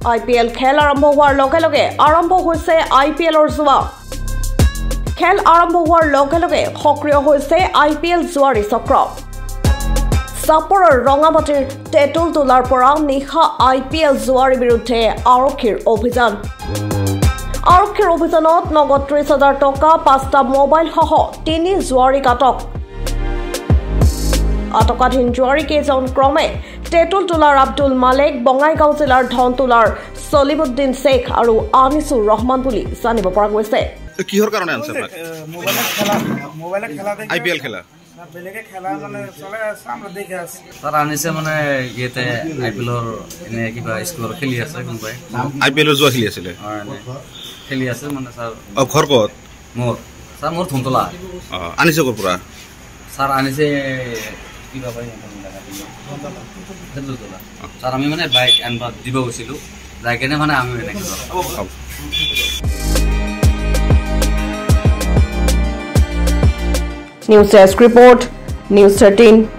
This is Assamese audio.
IPL খেল আৰম্ভ হোৱাৰ লগে লগে আৰম্ভ হৈছে IPLৰ জুৱা খেল আৰম্ভ হোৱাৰ লগে লগে সক্ৰিয় হৈছে IPL জুৱাৰী চক্ৰ সাপৰৰ ৰঙামাটিৰ টেটুল তোলাৰ পৰা নিশা IPL জুৱাৰীৰ বিৰুদ্ধে আৰক্ষীৰ অভিযান আৰক্ষীৰ অভিযানত নগদ ৩০,০০০ টকা ৫টা মোবাইল সহ ৩ জুৱাৰীক আটকাধীন জুৱাৰী কেইজন ক্ৰমে টেটুল তোলাৰ আব্দুল মালেক বঙাইগাঁও জিলাৰ ধনতোলাৰ সলিমুদ্দিন শেখ আৰু আনিছুৰ ৰহমান বুলি জানিব পৰা গৈছে কিহৰ কাৰণে আনছে মোবাইলে খেলা IPL খেলা বেলেগে খেলা মানে চলে আমৰা দেখে আছি তাৰ আনিছে মানে ইয়েতে IPLৰ এনে কিবা স্কুলৰ খেলি আছে কোনবাই IPLৰ জুৱা খেলি আছিল খেলি আছে মানে স্যাৰ ঘৰ ক'ত মোৰ ধনতলা আনিছে ক'ৰ পৰা স্যার আনিছে কিবা পাই ধনতলা স্যার আমি মানে বাইক আনবা দিব গৈছিলো যাই কেনে মানে আমি এনেকে News Desk Report, News 13.